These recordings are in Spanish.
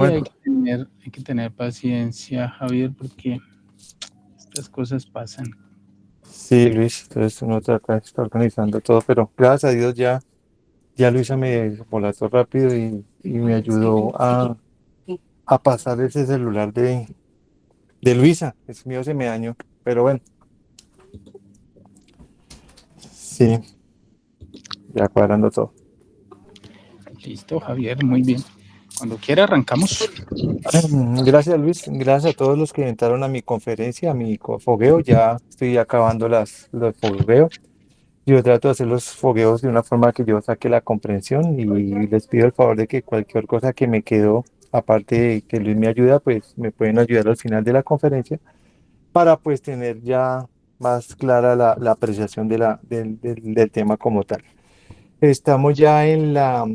Sí, Bueno, hay que tener paciencia, Javier, porque estas cosas pasan. sí, Luis, entonces uno acá está organizando todo, pero gracias a Dios ya Luisa me volató rápido y me ayudó a pasar ese celular de Luisa. Es mío, se me dañó, pero bueno, sí, ya cuadrando todo. Listo, Javier, muy bien. Cuando quiera arrancamos. Gracias, Luis. Gracias a todos los que entraron a mi conferencia, a mi fogueo. Ya estoy acabando los fogueos. Yo trato de hacer los fogueos de una forma que yo saque la comprensión y les pido el favor de que cualquier cosa que me quedó, aparte de que Luis me ayuda, pues me pueden ayudar al final de la conferencia para pues tener ya más clara la apreciación del tema como tal. Estamos ya en la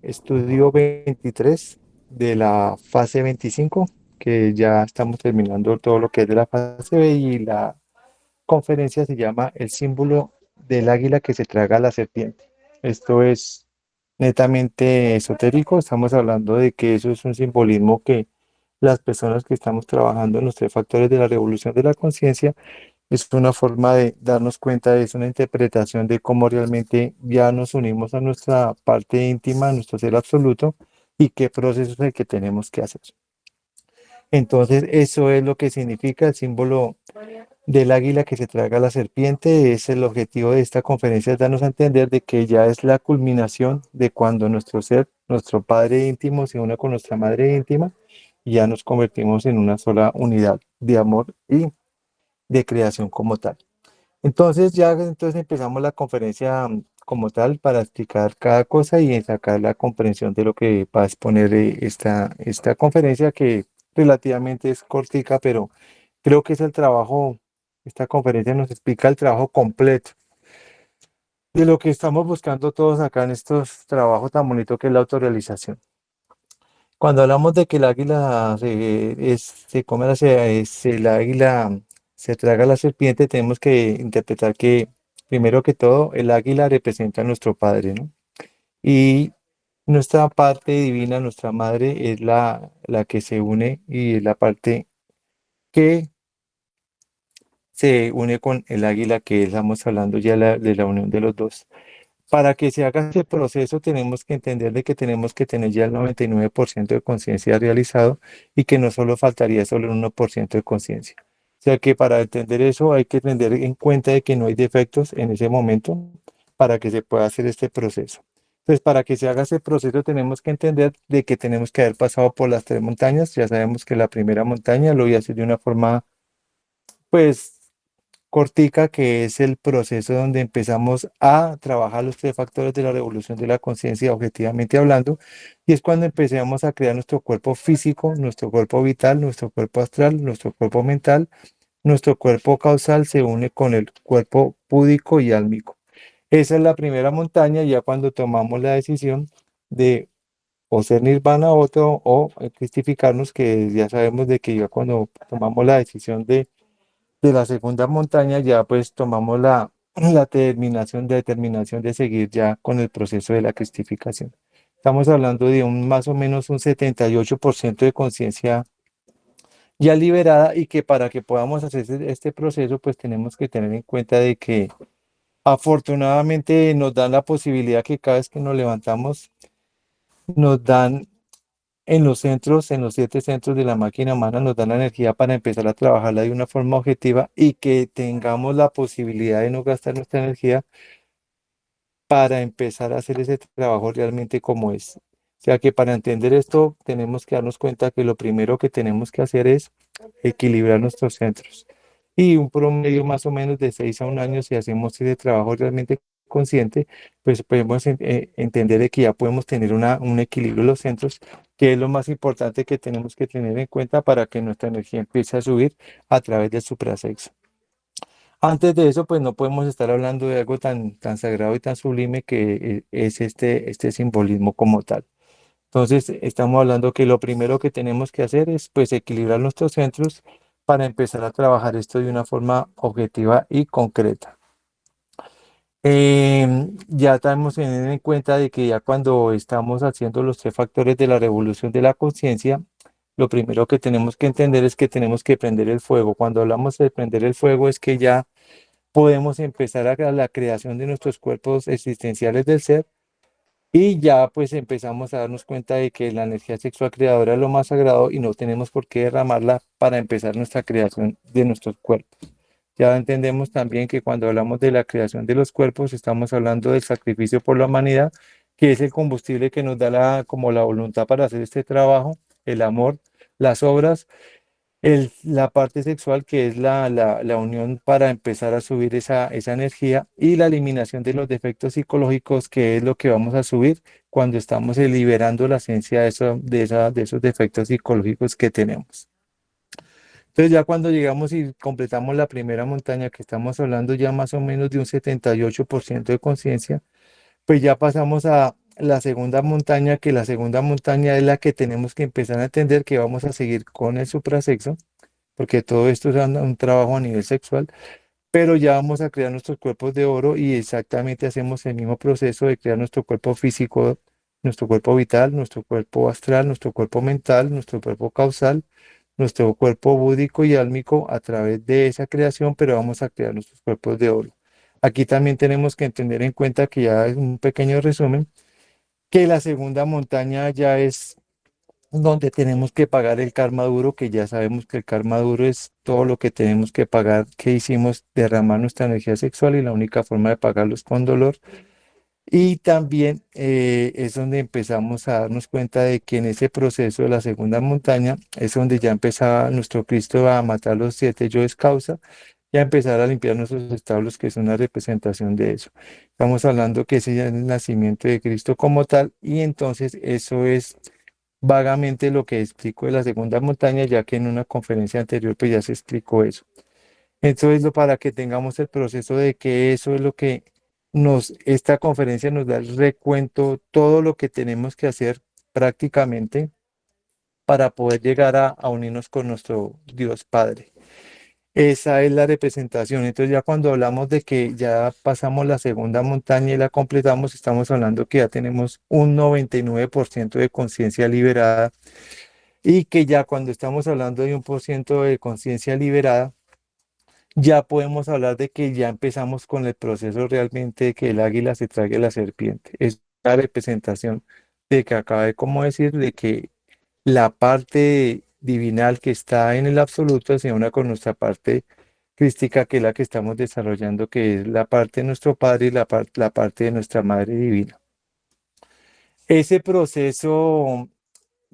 estudio 23 de la fase 25, que ya estamos terminando todo lo que es de la fase B y la conferencia se llama El símbolo del águila que se traga a la serpiente. Esto es netamente esotérico, estamos hablando de que eso es un simbolismo que las personas que estamos trabajando en los tres factores de la revolución de la conciencia es una forma de darnos cuenta, es una interpretación de cómo realmente ya nos unimos a nuestra parte íntima, a nuestro ser absoluto y qué proceso es el que tenemos que hacer. Entonces, eso es lo que significa el símbolo del águila que se traga a la serpiente. Es el objetivo de esta conferencia, es darnos a entender de que ya es la culminación de cuando nuestro ser, nuestro padre íntimo se une con nuestra madre íntima y ya nos convertimos en una sola unidad de amor y de creación como tal. Entonces empezamos la conferencia como tal para explicar cada cosa y sacar la comprensión de lo que va a exponer esta conferencia que relativamente es cortica, pero creo que es el trabajo, esta conferencia nos explica el trabajo completo de lo que estamos buscando todos acá en estos trabajos tan bonitos que es la autorrealización. Cuando hablamos de que el águila se come el águila se traga a la serpiente, tenemos que interpretar que, primero que todo, el águila representa a nuestro padre, ¿no? Y nuestra parte divina, nuestra madre, es la que se une y es la parte que se une con el águila, que estamos hablando ya de la unión de los dos. Para que se haga ese proceso tenemos que entender de que tenemos que tener ya el 99% de conciencia realizado y que no solo faltaría solo el 1% de conciencia. O sea que para entender eso hay que tener en cuenta de que no hay defectos en ese momento para que se pueda hacer este proceso. Entonces, para que se haga ese proceso tenemos que entender de que tenemos que haber pasado por las tres montañas. Ya sabemos que la primera montaña lo voy a hacer de una forma, pues, cortica, que es el proceso donde empezamos a trabajar los tres factores de la revolución de la conciencia, objetivamente hablando, y es cuando empezamos a crear nuestro cuerpo físico, nuestro cuerpo vital, nuestro cuerpo astral, nuestro cuerpo mental, nuestro cuerpo causal se une con el cuerpo púdico y álmico. Esa es la primera montaña, ya cuando tomamos la decisión de o ser nirvana otro o cristificarnos, que ya sabemos de que ya cuando tomamos la decisión de la segunda montaña ya pues tomamos la determinación de seguir ya con el proceso de la cristificación. Estamos hablando de más o menos un 78% de conciencia ya liberada y que para que podamos hacer este proceso pues tenemos que tener en cuenta de que afortunadamente nos dan la posibilidad que cada vez que nos levantamos nos dan en los centros, en los 7 centros de la máquina humana, nos dan la energía para empezar a trabajarla de una forma objetiva y que tengamos la posibilidad de no gastar nuestra energía para empezar a hacer ese trabajo realmente como es. O sea que para entender esto tenemos que darnos cuenta que lo primero que tenemos que hacer es equilibrar nuestros centros. Y un promedio más o menos de 6 a 1 año, si hacemos ese trabajo realmente consciente, pues podemos entender de que ya podemos tener un equilibrio en los centros, que es lo más importante que tenemos que tener en cuenta para que nuestra energía empiece a subir a través del suprasexo. Antes de eso, pues no podemos estar hablando de algo tan sagrado y tan sublime que es este simbolismo como tal. Entonces, estamos hablando que lo primero que tenemos que hacer es pues equilibrar nuestros centros para empezar a trabajar esto de una forma objetiva y concreta. Ya estamos teniendo en cuenta de que ya cuando estamos haciendo los tres factores de la revolución de la conciencia, lo primero que tenemos que entender es que tenemos que prender el fuego. Cuando hablamos de prender el fuego es que ya podemos empezar a la creación de nuestros cuerpos existenciales del ser y ya pues empezamos a darnos cuenta de que la energía sexual creadora es lo más sagrado y no tenemos por qué derramarla para empezar nuestra creación de nuestros cuerpos. Ya entendemos también que cuando hablamos de la creación de los cuerpos, estamos hablando del sacrificio por la humanidad, que es el combustible que nos da como la voluntad para hacer este trabajo, el amor, las obras, la parte sexual, que es la unión para empezar a subir esa energía, y la eliminación de los defectos psicológicos, que es lo que vamos a subir cuando estamos liberando la esencia de esos defectos psicológicos que tenemos. Entonces ya cuando llegamos y completamos la primera montaña, que estamos hablando ya más o menos de un 78% de conciencia, pues ya pasamos a la segunda montaña, que la segunda montaña es la que tenemos que empezar a entender que vamos a seguir con el suprasexo, porque todo esto es un trabajo a nivel sexual, pero ya vamos a crear nuestros cuerpos de oro y exactamente hacemos el mismo proceso de crear nuestro cuerpo físico, nuestro cuerpo vital, nuestro cuerpo astral, nuestro cuerpo mental, nuestro cuerpo causal, nuestro cuerpo búdico y álmico a través de esa creación, pero vamos a crear nuestros cuerpos de oro. Aquí también tenemos que tener en cuenta que ya es un pequeño resumen, que la segunda montaña ya es donde tenemos que pagar el karma duro, que ya sabemos que el karma duro es todo lo que tenemos que pagar, que hicimos derramar nuestra energía sexual y la única forma de pagarlo es con dolor. Y también es donde empezamos a darnos cuenta de que en ese proceso de la segunda montaña es donde ya empezaba nuestro Cristo a matar los siete yoes causa y a empezar a limpiar nuestros establos, que es una representación de eso. Estamos hablando que ese ya es el nacimiento de Cristo como tal, y entonces eso es vagamente lo que explico de la segunda montaña, ya que en una conferencia anterior pues ya se explicó eso. Entonces, para que tengamos el proceso de que eso es lo que esta conferencia nos da el recuento, todo lo que tenemos que hacer prácticamente para poder llegar a unirnos con nuestro Dios Padre. Esa es la representación. Entonces ya cuando hablamos de que ya pasamos la segunda montaña y la completamos, estamos hablando que ya tenemos un 99% de conciencia liberada, y que ya cuando estamos hablando de un por ciento de conciencia liberada, ya podemos hablar de que ya empezamos con el proceso realmente de que el águila se trague la serpiente. Es la representación de que acaba de como decir, de que la parte divinal que está en el absoluto se una con nuestra parte crística, que es la que estamos desarrollando, que es la parte de nuestro Padre y la parte de nuestra Madre Divina. Ese proceso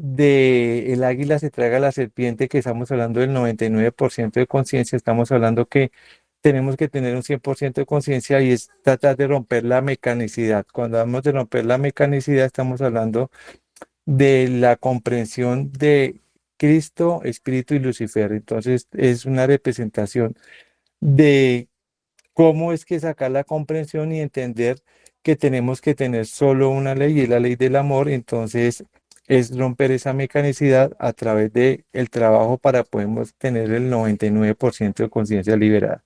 de el águila se traga la serpiente, que estamos hablando del 99% de conciencia, estamos hablando que tenemos que tener un 100% de conciencia, y es tratar de romper la mecanicidad. Cuando hablamos de romper la mecanicidad, estamos hablando de la comprensión de Cristo, Espíritu y Lucifer. Entonces, es una representación de cómo es que sacar la comprensión y entender que tenemos que tener solo una ley, y es la ley del amor. Entonces, es romper esa mecanicidad a través de el trabajo para poder tener el 99% de conciencia liberada.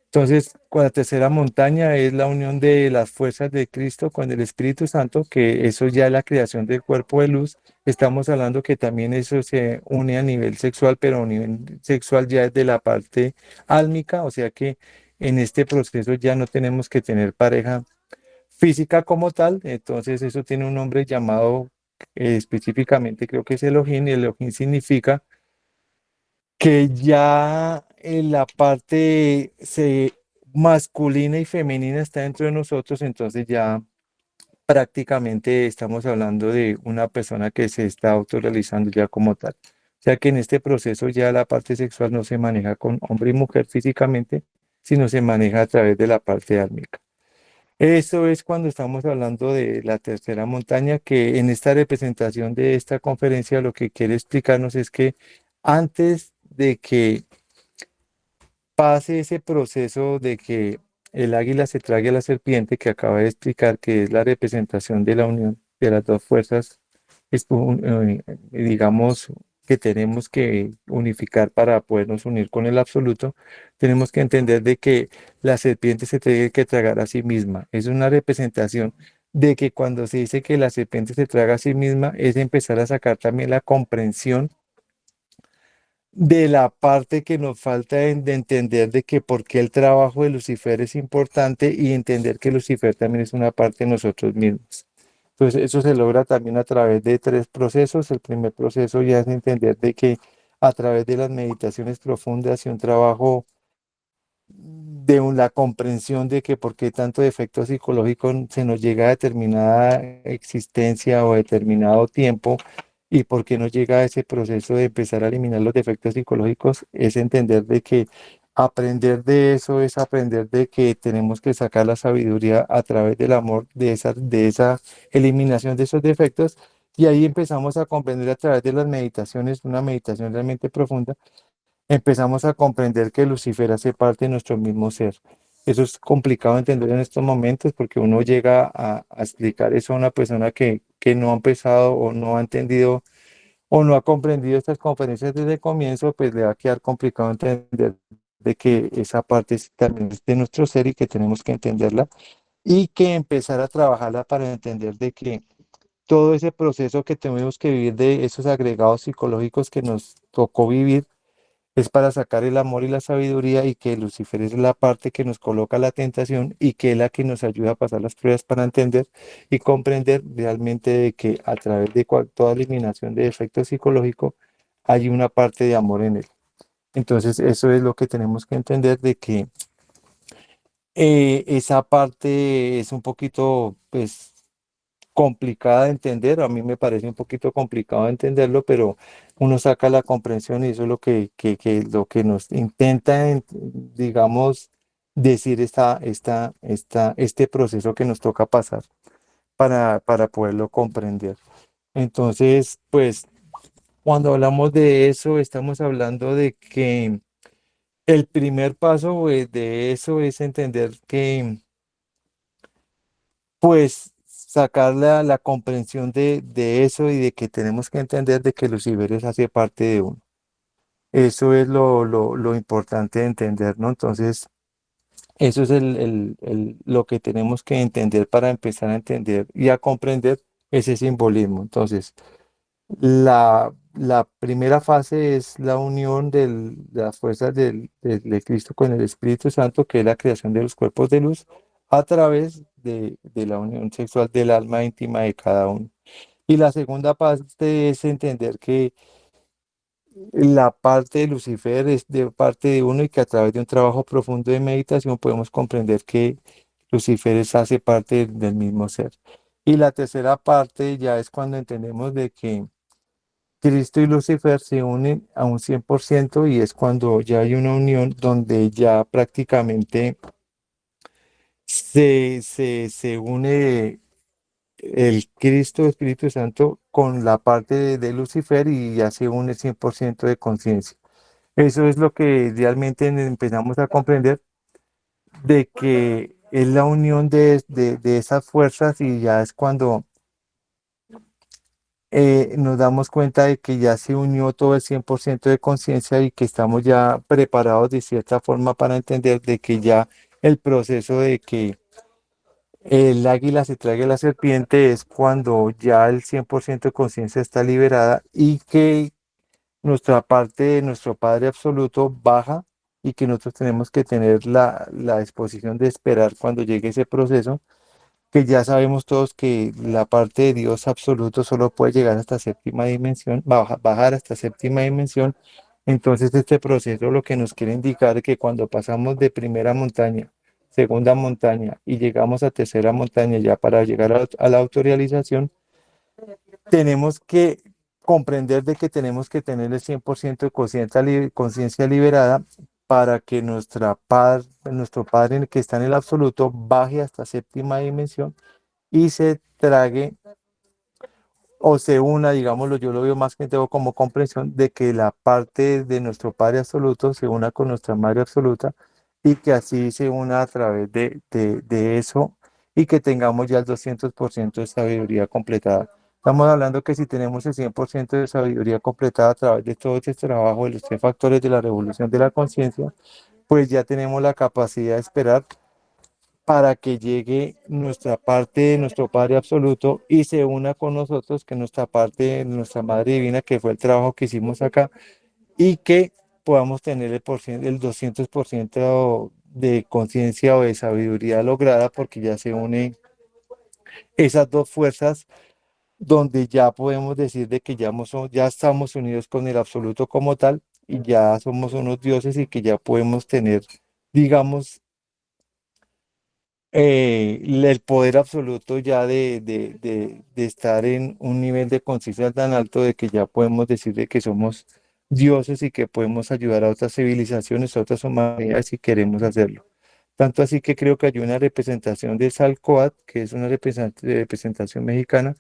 Entonces, con la tercera montaña es la unión de las fuerzas de Cristo con el Espíritu Santo, que eso ya es la creación del cuerpo de luz. Estamos hablando que también eso se une a nivel sexual, pero a nivel sexual ya es de la parte álmica, o sea que en este proceso ya no tenemos que tener pareja física como tal. Entonces eso tiene un nombre llamado específicamente, creo que es Elohim, y Elohim significa que ya la parte masculina y femenina está dentro de nosotros. Entonces ya prácticamente estamos hablando de una persona que se está autorrealizando ya como tal. O sea que en este proceso ya la parte sexual no se maneja con hombre y mujer físicamente, sino se maneja a través de la parte álmica. Eso es cuando estamos hablando de la tercera montaña, que en esta representación de esta conferencia lo que quiere explicarnos es que antes de que pase ese proceso de que el águila se trague a la serpiente, que acaba de explicar, que es la representación de la unión de las dos fuerzas, digamos, que tenemos que unificar para podernos unir con el absoluto, tenemos que entender de que la serpiente se tiene que tragar a sí misma. Es una representación de que cuando se dice que la serpiente se traga a sí misma, es empezar a sacar también la comprensión de la parte que nos falta de entender de que por qué el trabajo de Lucifer es importante y entender que Lucifer también es una parte de nosotros mismos. Entonces, eso se logra también a través de tres procesos. El primer proceso ya es entender de que a través de las meditaciones profundas y un trabajo la comprensión de que por qué tanto defecto psicológico se nos llega a determinada existencia o determinado tiempo y por qué nos llega a ese proceso de empezar a eliminar los defectos psicológicos, es entender de que aprender de eso es aprender de que tenemos que sacar la sabiduría a través del amor de esa eliminación de esos defectos. Y ahí empezamos a comprender a través de las meditaciones, una meditación realmente profunda, empezamos a comprender que Lucifer hace parte de nuestro mismo ser. Eso es complicado de entender en estos momentos porque uno llega a explicar eso a una persona que no ha empezado o no ha entendido o no ha comprendido estas conferencias desde el comienzo, pues le va a quedar complicado entender de que esa parte también es de nuestro ser y que tenemos que entenderla y que empezar a trabajarla para entender de que todo ese proceso que tenemos que vivir de esos agregados psicológicos que nos tocó vivir es para sacar el amor y la sabiduría y que Lucifer es la parte que nos coloca la tentación y que es la que nos ayuda a pasar las pruebas para entender y comprender realmente de que a través de toda eliminación de efecto psicológico hay una parte de amor en él. Entonces eso es lo que tenemos que entender de que esa parte es un poquito, pues, complicada de entender, a mí me parece un poquito complicado de entenderlo, pero uno saca la comprensión y eso es lo lo que nos intenta, digamos, decir este proceso que nos toca pasar para poderlo comprender. Entonces, pues, cuando hablamos de eso, estamos hablando de que el primer paso, pues, de eso es entender que pues sacar la comprensión de eso y de que tenemos que entender de que Lucifer hace parte de uno. Eso es lo importante de entender, ¿no? Entonces, eso es lo que tenemos que entender para empezar a entender y a comprender ese simbolismo. Entonces, la primera fase es la unión de las fuerzas de Cristo con el Espíritu Santo, que es la creación de los cuerpos de luz a través de la unión sexual del alma íntima de cada uno. Y la segunda parte es entender que la parte de Lucifer es de parte de uno y que a través de un trabajo profundo de meditación podemos comprender que Lucifer hace parte del mismo ser. Y la tercera parte ya es cuando entendemos de que Cristo y Lucifer se unen a un 100% y es cuando ya hay una unión donde ya prácticamente se une el Cristo Espíritu Santo con la parte de Lucifer y ya se une 100% de conciencia. Eso es lo que realmente empezamos a comprender de que es la unión de esas fuerzas y ya es cuando nos damos cuenta de que ya se unió todo el 100% de conciencia y que estamos ya preparados de cierta forma para entender de que ya el proceso de que el águila se trague la serpiente es cuando ya el 100% de conciencia está liberada y que nuestra parte de nuestro Padre Absoluto baja y que nosotros tenemos que tener la disposición de esperar cuando llegue ese proceso, que ya sabemos todos que la parte de Dios absoluto solo puede llegar hasta séptima dimensión, bajar hasta séptima dimensión. Entonces este proceso lo que nos quiere indicar es que cuando pasamos de primera montaña, segunda montaña y llegamos a tercera montaña ya para llegar a la autorrealización, tenemos que comprender de que tenemos que tener el 100% de conciencia liberada para que nuestro Padre que está en el absoluto baje hasta séptima dimensión y se trague o se una, digámoslo, yo lo veo más que todo como comprensión de que la parte de nuestro Padre absoluto se una con nuestra Madre absoluta y que así se una a través de eso y que tengamos ya el 200% de sabiduría completada. Estamos hablando que si tenemos el 100% de sabiduría completada a través de todo este trabajo de los tres factores de la revolución de la conciencia, pues ya tenemos la capacidad de esperar para que llegue nuestra parte de nuestro Padre Absoluto y se una con nosotros, que nuestra parte de nuestra Madre Divina, que fue el trabajo que hicimos acá, y que podamos tener el 200% de conciencia o de sabiduría lograda, porque ya se unen esas dos fuerzas donde ya podemos decir de que ya estamos unidos con el absoluto como tal y ya somos unos dioses y que ya podemos tener, digamos, el poder absoluto ya de estar en un nivel de conciencia tan alto de que ya podemos decir de que somos dioses y que podemos ayudar a otras civilizaciones, a otras humanidades si queremos hacerlo. Tanto así que creo que hay una representación de Salcoat, que es una representación mexicana,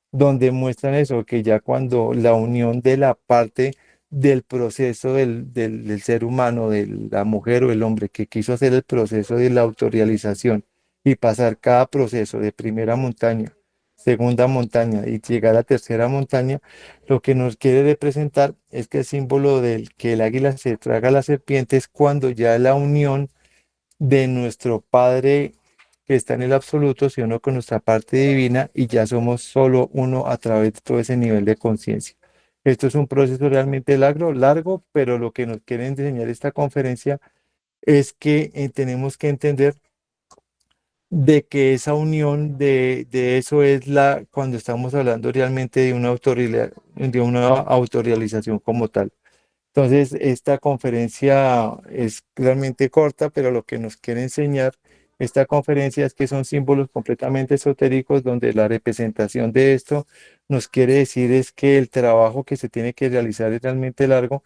donde muestran eso, que ya cuando la unión de la parte del proceso del ser humano, de la mujer o el hombre que quiso hacer el proceso de la autorrealización y pasar cada proceso de primera montaña, segunda montaña y llegar a tercera montaña, lo que nos quiere representar es que el símbolo del que el águila se traga a la serpiente es cuando ya la unión de nuestro Padre que está en el absoluto, sino con nuestra parte divina y ya somos solo uno a través de todo ese nivel de conciencia. Esto es un proceso realmente largo, pero lo que nos quiere enseñar esta conferencia es que tenemos que entender de que esa unión de eso es cuando estamos hablando realmente de una autorrealización como tal. Entonces, esta conferencia es realmente corta, pero lo que nos quiere enseñar esta conferencia es que son símbolos completamente esotéricos donde la representación de esto nos quiere decir es que el trabajo que se tiene que realizar es realmente largo,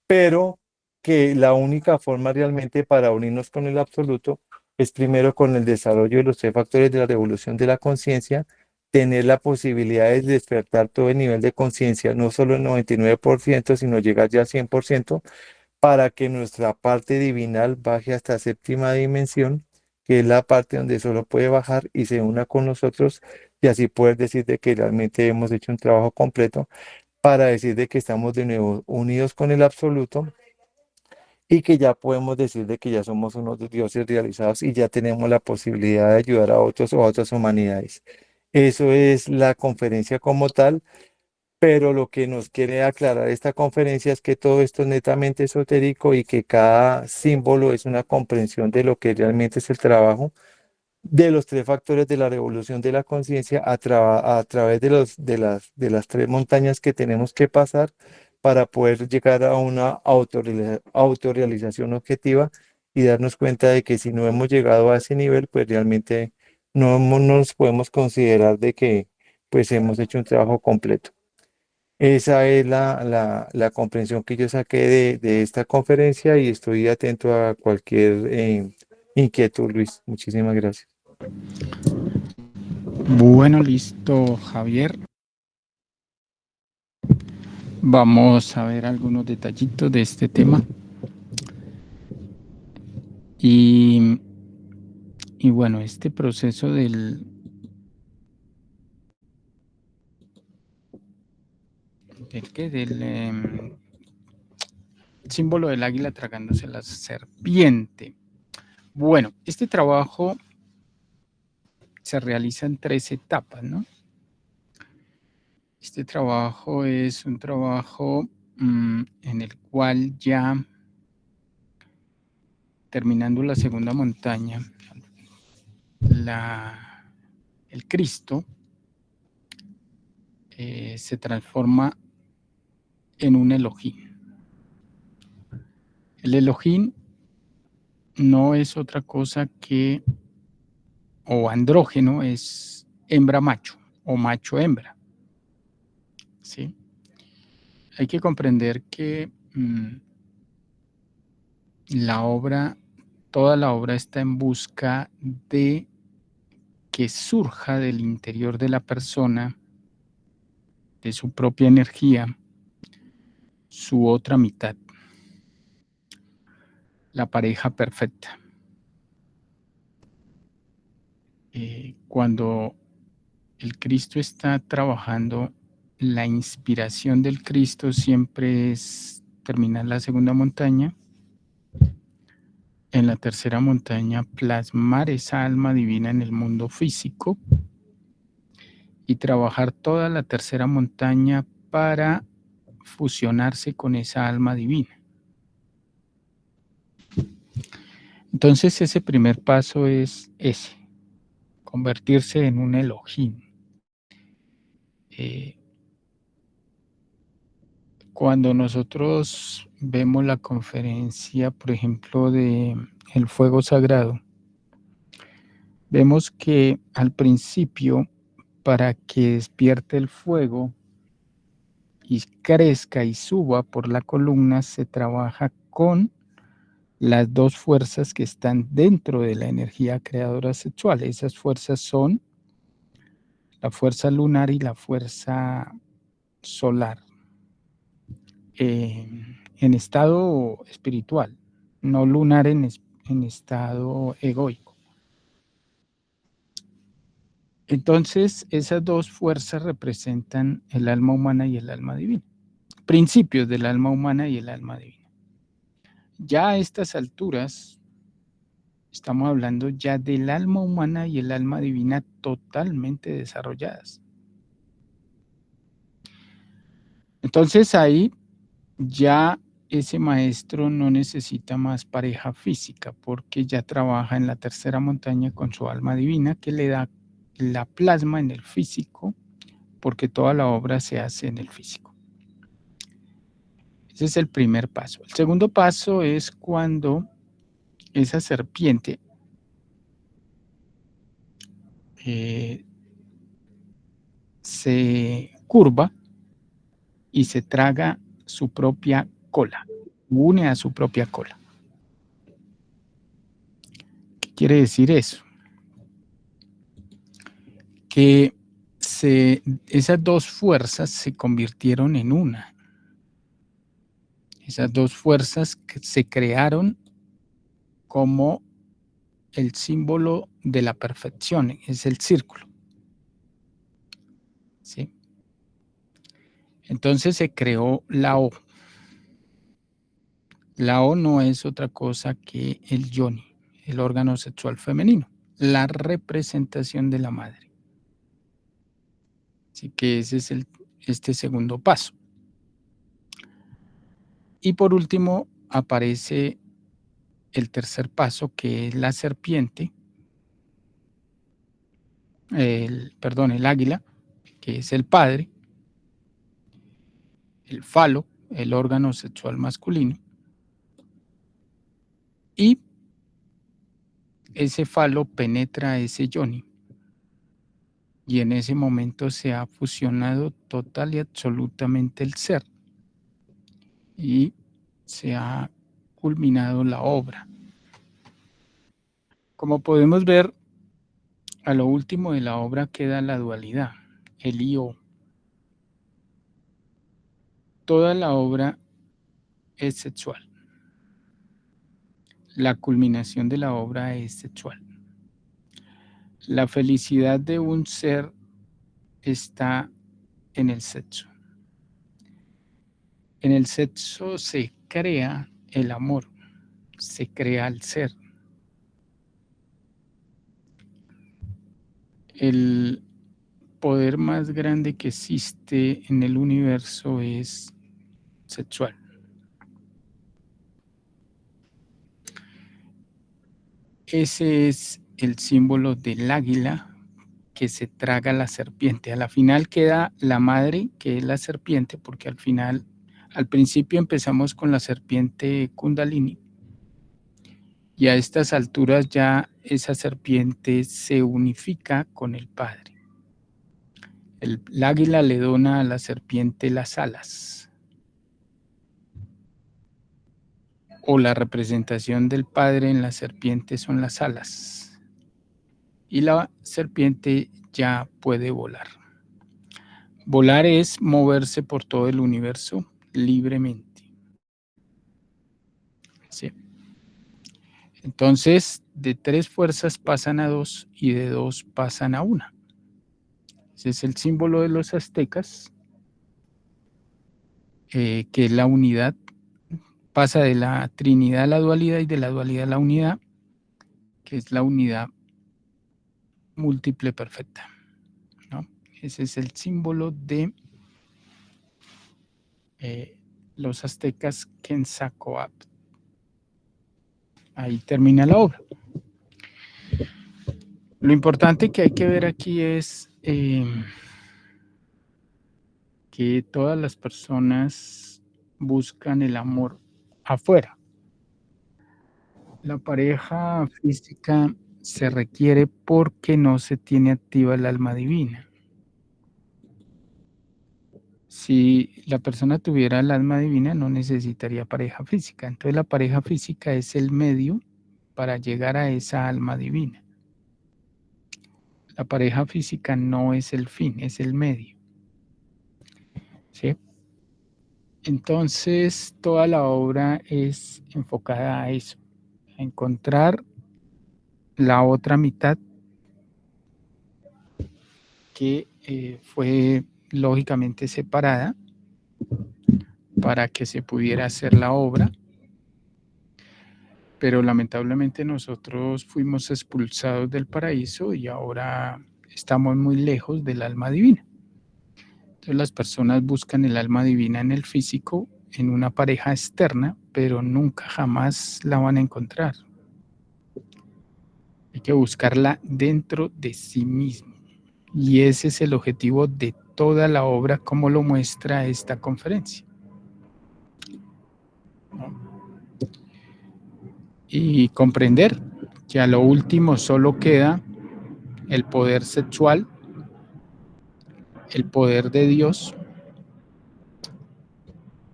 pero que la única forma realmente para unirnos con el absoluto es primero con el desarrollo de los tres factores de la revolución de la conciencia, tener la posibilidad de despertar todo el nivel de conciencia, no solo el 99%, sino llegar ya al 100%, para que nuestra parte divinal baje hasta séptima dimensión, que es la parte donde solo puede bajar y se una con nosotros, y así poder decir de que realmente hemos hecho un trabajo completo para decir de que estamos de nuevo unidos con el absoluto y que ya podemos decir de que ya somos unos dioses realizados y ya tenemos la posibilidad de ayudar a otros o a otras humanidades. Eso es la conferencia como tal, pero lo que nos quiere aclarar esta conferencia es que todo esto es netamente esotérico y que cada símbolo es una comprensión de lo que realmente es el trabajo de los tres factores de la revolución de la conciencia a través de las tres montañas que tenemos que pasar para poder llegar a una autorrealización objetiva y darnos cuenta de que si no hemos llegado a ese nivel, pues realmente no nos podemos considerar de que pues hemos hecho un trabajo completo. Esa es la comprensión que yo saqué de esta conferencia y estoy atento a cualquier inquietud, Luis. Muchísimas gracias. Bueno, listo, Javier. Vamos a ver algunos detallitos de este tema. Y, y bueno, este proceso del símbolo del águila tragándose la serpiente. Bueno, este trabajo se realiza en 3 etapas, ¿no? Este trabajo es un trabajo en el cual ya terminando la segunda montaña, el Cristo se transforma en un Elohim. El Elohim no es otra cosa que, o andrógeno, es hembra macho o macho hembra. ¿Sí? Hay que comprender que toda la obra está en busca de que surja del interior de la persona, de su propia energía, su otra mitad, la pareja perfecta. Cuando el Cristo está trabajando, la inspiración del Cristo siempre es terminar la segunda montaña, en la tercera montaña plasmar esa alma divina en el mundo físico y trabajar toda la tercera montaña para fusionarse con esa alma divina. Entonces ese primer paso es ese, convertirse en un Elohim. Cuando nosotros vemos la conferencia, por ejemplo, de el fuego sagrado, vemos que al principio, para que despierte el fuego y crezca y suba por la columna, se trabaja con las dos fuerzas que están dentro de la energía creadora sexual. Esas fuerzas son la fuerza lunar y la fuerza solar, en estado espiritual, no lunar en estado egoico. Entonces, esas dos fuerzas representan el alma humana y el alma divina, principios del alma humana y el alma divina. Ya a estas alturas, estamos hablando ya del alma humana y el alma divina totalmente desarrolladas. Entonces ahí ya ese maestro no necesita más pareja física porque ya trabaja en la tercera montaña con su alma divina que le da la plasma en el físico porque toda la obra se hace en el físico. Ese es el primer paso. El segundo paso es cuando esa serpiente se curva y se traga su propia cola, une a su propia cola. ¿Qué quiere decir eso? Que esas dos fuerzas se convirtieron en una. Esas dos fuerzas que se crearon como el símbolo de la perfección, es el círculo. ¿Sí? Entonces se creó la O. La O no es otra cosa que el yoni, el órgano sexual femenino, la representación de la madre. Así que ese es este segundo paso. Y por último aparece el tercer paso, que es la serpiente, el águila, que es el padre, el falo, el órgano sexual masculino, y ese falo penetra ese yoni, y en ese momento se ha fusionado total y absolutamente el ser, y se ha culminado la obra. Como podemos ver, a lo último de la obra queda la dualidad, el yo. Toda la obra es sexual. La culminación de la obra es sexual. La felicidad de un ser está en el sexo. En el sexo se crea el amor, se crea el ser. El poder más grande que existe en el universo es sexual. Ese es el símbolo del águila que se traga la serpiente. A la final queda la madre, que es la serpiente, porque al principio empezamos con la serpiente Kundalini, y a estas alturas ya esa serpiente se unifica con el Padre. El águila le dona a la serpiente las alas, o la representación del Padre en la serpiente son las alas, y la serpiente ya puede volar. Volar es moverse por todo el universo libremente. ¿Sí? Entonces, de 3 fuerzas pasan a 2 y de 2 pasan a 1. Ese es el símbolo de los aztecas, que es la unidad, pasa de la trinidad a la dualidad y de la dualidad a la unidad, que es la unidad múltiple perfecta, ¿no? Ese es el símbolo de los aztecas Quetzalcóatl. Ahí termina la obra. Lo importante que hay que ver aquí es que todas las personas buscan el amor afuera. La pareja física se requiere porque no se tiene activa el alma divina. Si la persona tuviera el alma divina, no necesitaría pareja física. Entonces la pareja física es el medio para llegar a esa alma divina. La pareja física no es el fin, es el medio. ¿Sí? Entonces toda la obra es enfocada a eso, a encontrar la otra mitad que fue lógicamente separada para que se pudiera hacer la obra, pero lamentablemente nosotros fuimos expulsados del paraíso y ahora estamos muy lejos del alma divina. Entonces las personas buscan el alma divina en el físico, en una pareja externa, pero nunca jamás la van a encontrar. Hay que buscarla dentro de sí mismo. Y ese es el objetivo de toda la obra, como lo muestra esta conferencia. Y comprender que a lo último solo queda el poder sexual, el poder de Dios,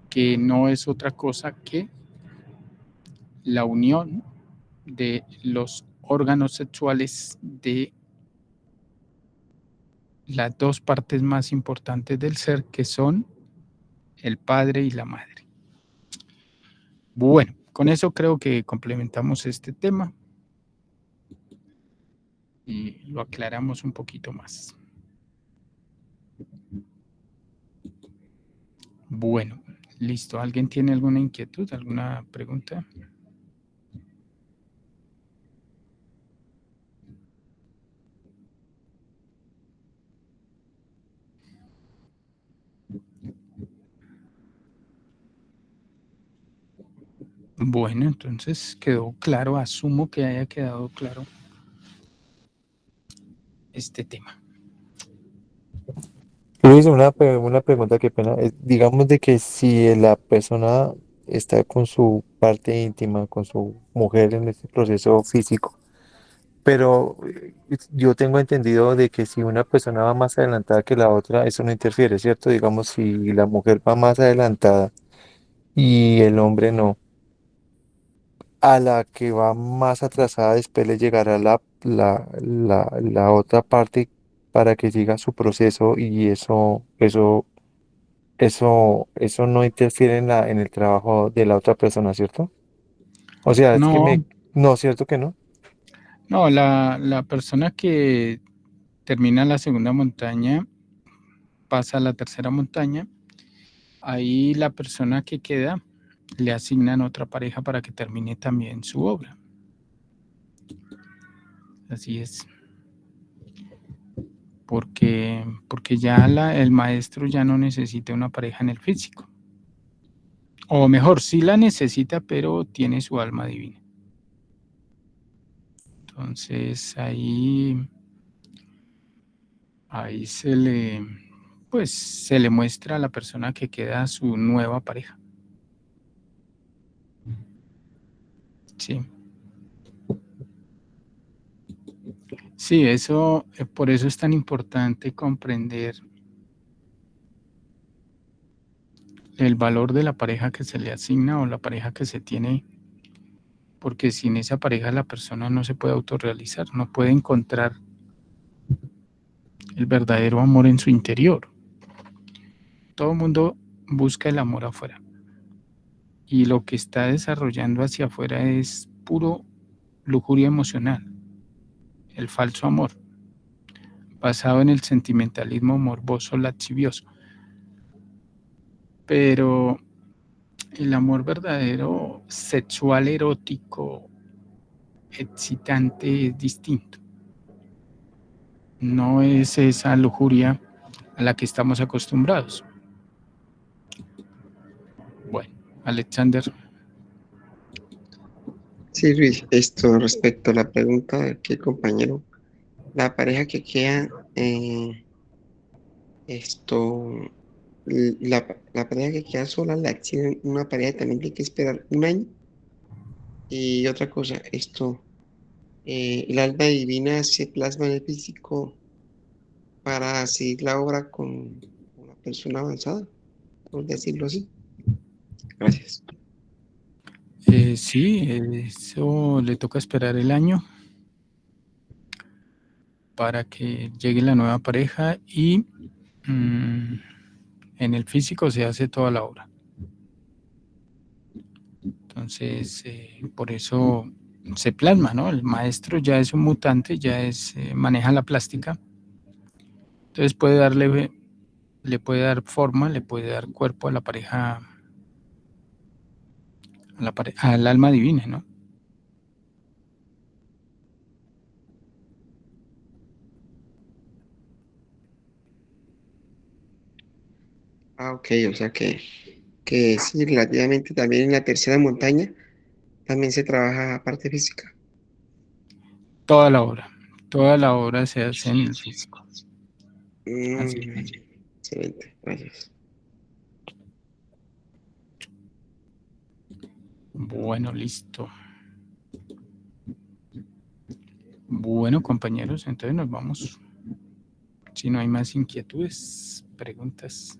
que no es otra cosa que la unión de los órganos sexuales de las dos partes más importantes del ser, que son el padre y la madre. Bueno, con eso creo que complementamos este tema y lo aclaramos un poquito más. Bueno, listo. ¿Alguien tiene alguna inquietud, alguna pregunta? Bueno, entonces quedó claro, asumo que haya quedado claro este tema. Luis, una pregunta, qué pena. Digamos de que si la persona está con su parte íntima, con su mujer en este proceso físico, pero yo tengo entendido de que si una persona va más adelantada que la otra, eso no interfiere, ¿cierto? Digamos, si la mujer va más adelantada y el hombre no, a la que va más atrasada después le llegará la otra parte para que siga su proceso y eso no interfiere en el trabajo de la otra persona, ¿cierto? O sea, es que No, no, ¿cierto que no? no, la persona que termina la segunda montaña pasa a la tercera montaña. Ahí la persona que queda le asignan otra pareja para que termine también su obra. Así es. Porque ya el maestro ya no necesita una pareja en el físico. O mejor, sí la necesita, pero tiene su alma divina. Entonces ahí pues se le muestra a la persona que queda su nueva pareja. Sí. Sí, eso, por eso es tan importante comprender el valor de la pareja que se le asigna o la pareja que se tiene, porque sin esa pareja la persona no se puede autorrealizar, no puede encontrar el verdadero amor en su interior. Todo el mundo busca el amor afuera y lo que está desarrollando hacia afuera es puro lujuria emocional, el falso amor. basado en el sentimentalismo morboso lascivioso. Pero el amor verdadero, sexual, erótico, excitante, es distinto. No es esa lujuria a la que estamos acostumbrados. Bueno, Alexander. Sí, Luis, esto respecto a la pregunta de qué compañero, la pareja que queda, esto, la pareja que queda sola, la acción, una pareja también tiene que esperar un año. Y otra cosa, el alma divina se plasma en el físico para seguir la obra con una persona avanzada, por decirlo así. Gracias. Sí, eso le toca esperar el año para que llegue la nueva pareja y en el físico se hace toda la obra. Entonces, por eso se plasma, ¿no? El maestro ya es un mutante, ya maneja la plástica. Entonces le puede dar forma, le puede dar cuerpo a la pareja, al alma divina, ¿no? Ah, ok, o sea que sí, relativamente también en la tercera montaña también se trabaja parte física. Toda la obra se hace en el físico. Así Mm, es. excelente, gracias. Bueno, listo. Bueno, compañeros, entonces nos vamos. Si no hay más inquietudes, preguntas.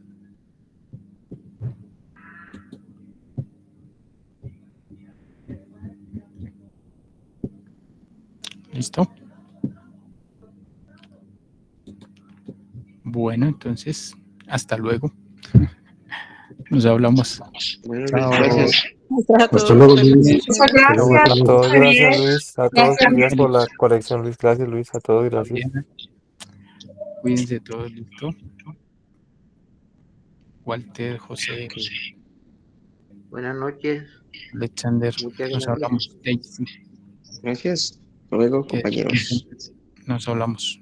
¿Listo? Bueno, entonces, hasta luego. Nos hablamos. Bueno, Luis, Chao. gracias. Gracias a Hasta todos. luego, Feliz Luis. noche. Muchas Hasta luego, gracias, hasta muy todos. Gracias, bien. Luis. A todos. Gracias. Gracias por la colección, Luis. Gracias, Luis. A todos, gracias. Fabiana, cuídense todos, ¿listo? Walter, José, Buenas noches, Alexander, muchas nos gracias. hablamos. Daisy, Gracias. Hasta luego, que compañeros. nos hablamos.